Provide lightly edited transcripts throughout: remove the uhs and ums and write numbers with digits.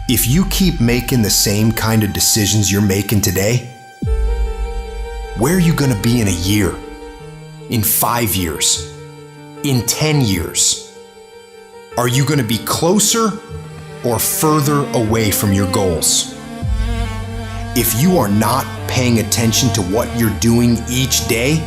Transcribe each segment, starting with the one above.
If you keep making the same kind of decisions you're making today, where are you going to be in a year, in 5 years, in 10 years? Are you going to be closer or further away from your goals? If you are not paying attention to what you're doing each day,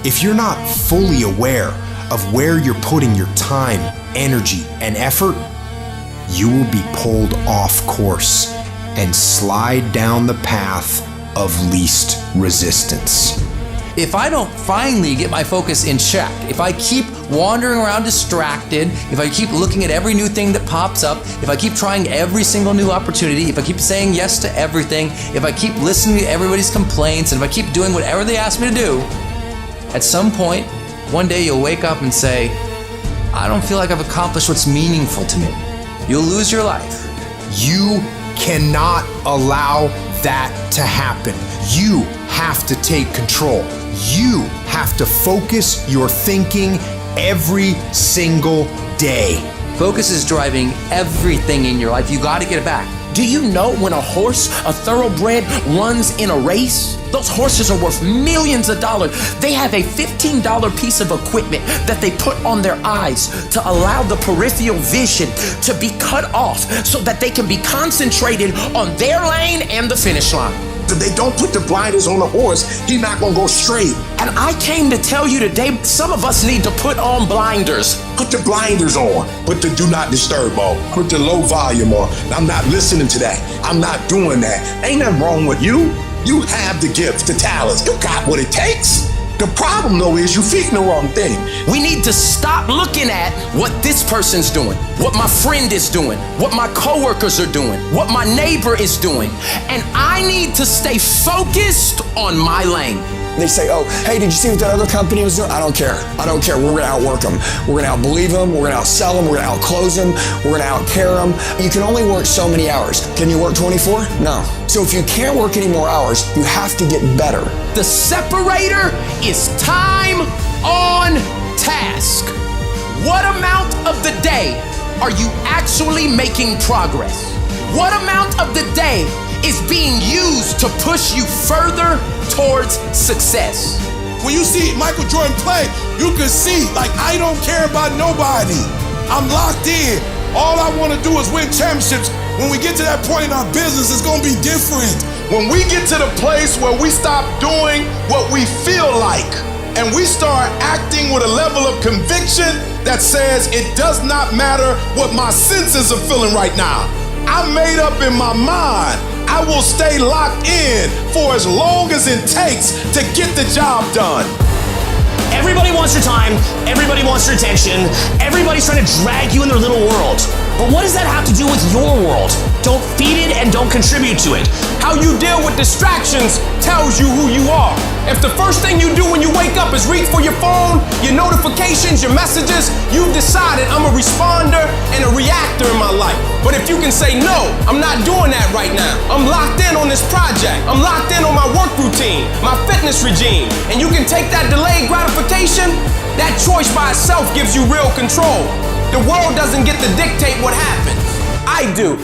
if you're not fully aware of where you're putting your time, energy, and effort, you will be pulled off course and slide down the path of least resistance. If I don't finally get my focus in check, if I keep wandering around distracted, if I keep looking at every new thing that pops up, if I keep trying every single new opportunity, if I keep saying yes to everything, if I keep listening to everybody's complaints, and if I keep doing whatever they ask me to do, at some point, one day you'll wake up and say, I don't feel like I've accomplished what's meaningful to me. You'll lose your life. You cannot allow that to happen. You have to take control. You have to focus your thinking every single day. Focus is driving everything in your life. You got to get it back. Do you know when a horse, a thoroughbred, runs in a race? Those horses are worth millions of dollars. They have a $15 piece of equipment that they put on their eyes to allow the peripheral vision to be cut off so that they can be concentrated on their lane and the finish line. If they don't put the blinders on the horse, he's not gonna go straight. And I came to tell you today, some of us need to put on blinders. Put the blinders on. Put the do not disturb on. Put the low volume on. I'm not listening to that. I'm not doing that. Ain't nothing wrong with you. You have the gift, the talents. You got what it takes. The problem, though, is you're feeding the wrong thing. We need to stop looking at what this person's doing, what my friend is doing, what my coworkers are doing, what my neighbor is doing. And I need to stay focused on my lane. They say, oh, hey, did you see what that other company was doing? I don't care. I don't care. We're going to outwork them. We're going to outbelieve them. We're going to outsell them. We're going to outclose them. We're going to outcare them. You can only work so many hours. Can you work 24? No. So if you can't work any more hours, you have to get better. The separator is time on task. What amount of the day are you actually making progress? What amount of the day is being used to push you further towards success? When you see Michael Jordan play, you can see, like, I don't care about nobody. I'm locked in. All I want to do is win championships. When we get to that point in our business, it's going to be different. When we get to the place where we stop doing what we feel like and we start acting with a level of conviction that says it does not matter what my senses are feeling right now. I'm made up in my mind. I will stay locked in for as long as it takes to get the job done. Everybody wants your time, everybody wants your attention, everybody's trying to drag you in their little world. But what does that have to do with your world? Don't feed it and don't contribute to it. How you deal with distractions tells you who you are. If the first thing you do when you wake up is reach for your phone, your notifications, your messages, you've decided I'm a responder and a reactor in my life. But if you can say, no, I'm not doing that right now. I'm locked in on this project. I'm locked in on my work routine, my fitness regime. And you can take that delayed gratification, that choice by itself gives you real control. The world doesn't get to dictate what happens. I do.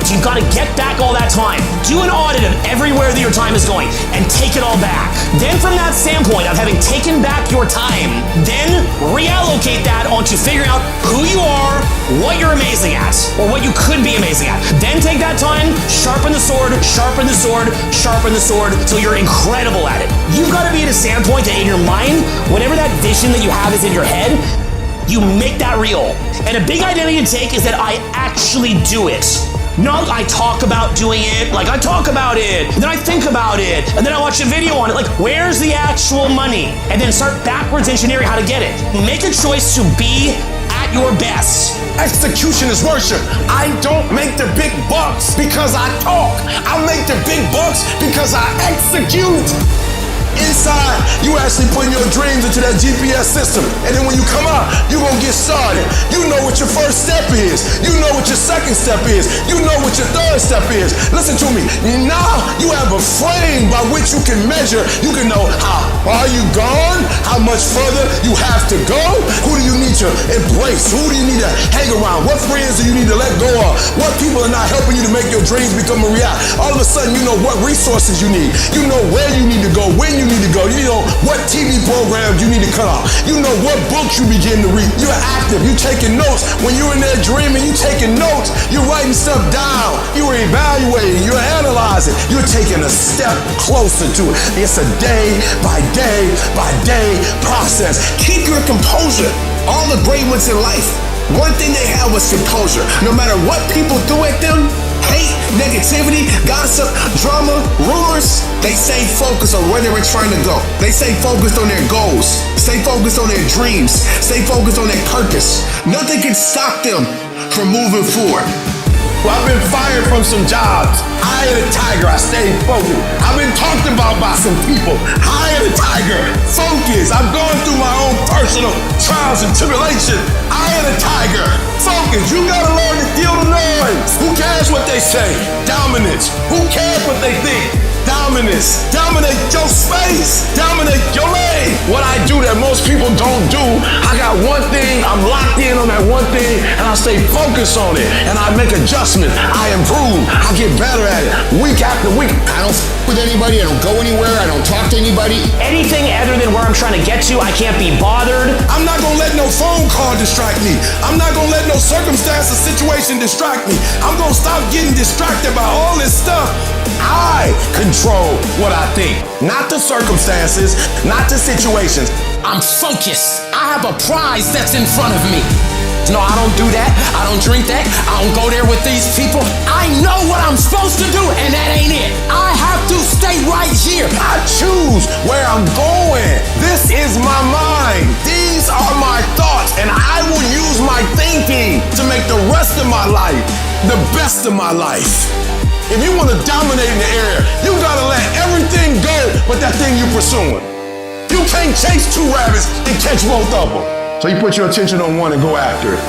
You've got to get back all that time. Do an audit of everywhere that your time is going and take it all back. Then from that standpoint of having taken back your time, then reallocate that onto figuring out who you are, what you're amazing at, or what you could be amazing at. Then take that time, sharpen the sword, sharpen the sword, sharpen the sword, till you're incredible at it. You've got to be at a standpoint that in your mind, whatever that vision that you have is in your head, you make that real. And a big identity to take is that I actually do it. Not I talk about doing it, like I talk about it, and then I think about it, and then I watch a video on it, like where's the actual money? And then start backwards engineering how to get it. Make a choice to be at your best. Execution is worship. I don't make the big bucks because I talk. I make the big bucks because I execute. Inside, you actually putting your dreams into that GPS system. And then when you come out, you gonna get started. You know what your first step is. You know what your second step is. You know what your third step is. Listen to me. Now you have a frame by which you can measure. You can know how far you gone, how much further you have to go. Who do you need to embrace? Who do you need to hang around? What friends do you need to let go of? What people are not helping you to make your dreams become a reality? All of a sudden, you know what resources you need. You know where you need to go, when you need to go. You know what TV programs you need to cut off. You know what books you begin to read. You're active. You're taking notes. When you're in there dreaming, you're taking notes. You're writing stuff down. You're evaluating. You're analyzing. You're taking a step closer to it. It's a day by day by day process. Keep your composure. All the great ones in life, one thing they had was composure. No matter what people threw at them, hate, negativity, gossip, drama, rumors, they stay focused on where they were trying to go. They stay focused on their goals, stay focused on their dreams, stay focused on their purpose. Nothing can stop them from moving forward. Well, I've been fired from some jobs. High as a tiger, I stayed focused. I've been talked about by some people. High as a tiger, focus. I've gone through my own personal trials and tribulations. High as a tiger, focus. You gotta learn to deal the noise. Who cares what they say? Dominance. Who cares what they think? Dominance. Dominate your space. Dominate your lane. What I do that most people don't do, I got one thing, I'm locked in on that one thing, and I stay focused on it. And I make adjustments. I improve. I get better at it. Week after week. I don't with anybody. I don't go anywhere. I don't talk to anybody. Anything other than where I'm trying to get to, I can't be bothered. I'm not gonna let no phone call distract me. I'm not gonna let no circumstance or situation distract me. I'm gonna stop getting distracted by all this stuff. I control what I think, not the circumstances, not the situations. I'm focused. I have a prize that's in front of me. No, I don't do that. I don't drink that. I don't go there with these people. I know what I'm supposed to do, and that ain't it. I have to stay right here. I choose where I'm going. This is my mind. These are my thoughts, and I will use my thinking to make the rest of my life the best of my life. If you want to dominate in the area, you gotta let everything go but that thing you're pursuing. You can't chase two rabbits and catch both of them. So you put your attention on one and go after it.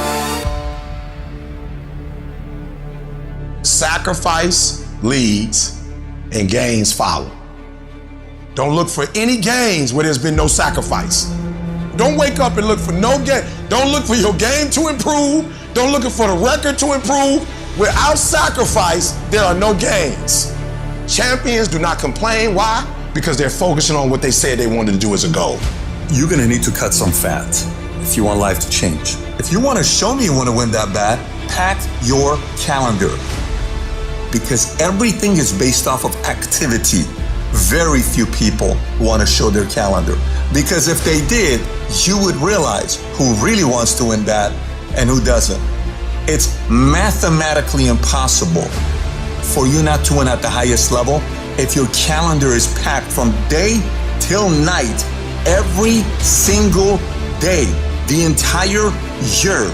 Sacrifice leads and gains follow. Don't look for any gains where there's been no sacrifice. Don't wake up and look for no gain. Don't look for your game to improve. Don't look for the record to improve. Without sacrifice, there are no gains. Champions do not complain. Why? Because they're focusing on what they said they wanted to do as a goal. You're gonna need to cut some fat if you want life to change. If you wanna show me you wanna win that bad, pack your calendar. Because everything is based off of activity. Very few people wanna show their calendar. Because if they did, you would realize who really wants to win that and who doesn't. It's mathematically impossible for you not to win at the highest level if your calendar is packed from day till night, every single day, the entire year,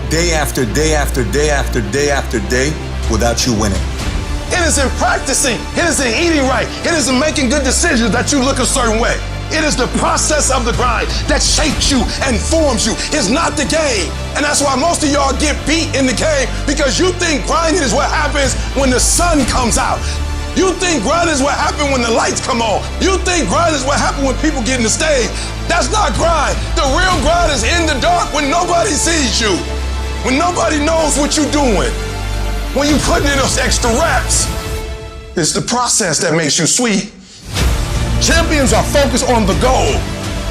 day after day after day after day after day, without you winning. It is in practicing, it is in eating right, it is in making good decisions that you look a certain way. It is the process of the grind that shapes you and forms you. It's not the game. And that's why most of y'all get beat in the game, because you think grinding is what happens when the sun comes out. You think grinding is what happens when the lights come on. You think grinding is what happens when people get in the stage. That's not grind. The real grind is in the dark when nobody sees you, when nobody knows what you're doing, when you put in those extra reps. It's the process that makes you sweet. Champions are focused on the goal.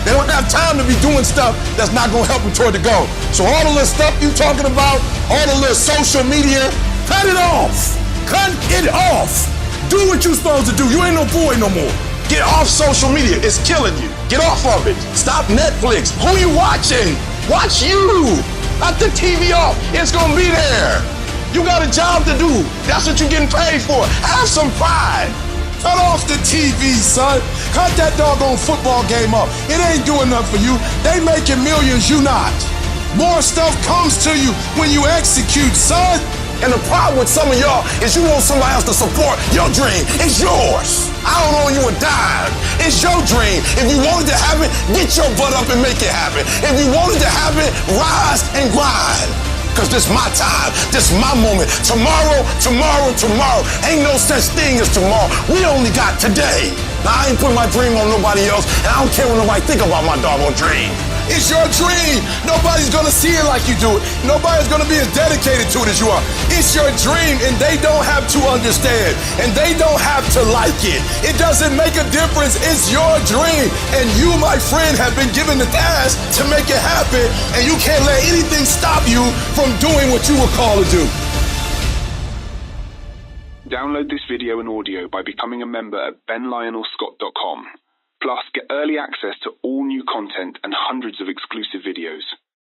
They don't have time to be doing stuff that's not gonna help them toward the goal. So all the little stuff you talking about, all the little social media, cut it off. Cut it off. Do what you're supposed to do. You ain't no boy no more. Get off social media. It's killing you. Get off of it. Stop Netflix. Who you watching? Watch you. Not the TV off. It's gonna be there. You got a job to do. That's what you're getting paid for. Have some pride. Cut off the TV, son. Cut that doggone football game off. It ain't doing nothing for you. They making millions, you not. More stuff comes to you when you execute, son. And the problem with some of y'all is you want somebody else to support your dream. It's yours. I don't owe you a dime. It's your dream. If you want it to happen, get your butt up and make it happen. If you want it to happen, rise and grind. Cause this my time, this my moment. Tomorrow, ain't no such thing as tomorrow. We only got today. Now I ain't putting my dream on nobody else, and I don't care what nobody think about my doggone dream. It's your dream. Nobody's gonna see it like you do it. Nobody's gonna be as dedicated to it as you are. It's your dream, and they don't have to understand, and they don't have to like it. It doesn't make a difference. It's your dream, and you, my friend, have been given the task to make it happen, and you can't let anything stop you from doing what you were called to do. Download this video and audio by becoming a member at benlionelscott.com. Plus, get early access to all new content and hundreds of exclusive videos.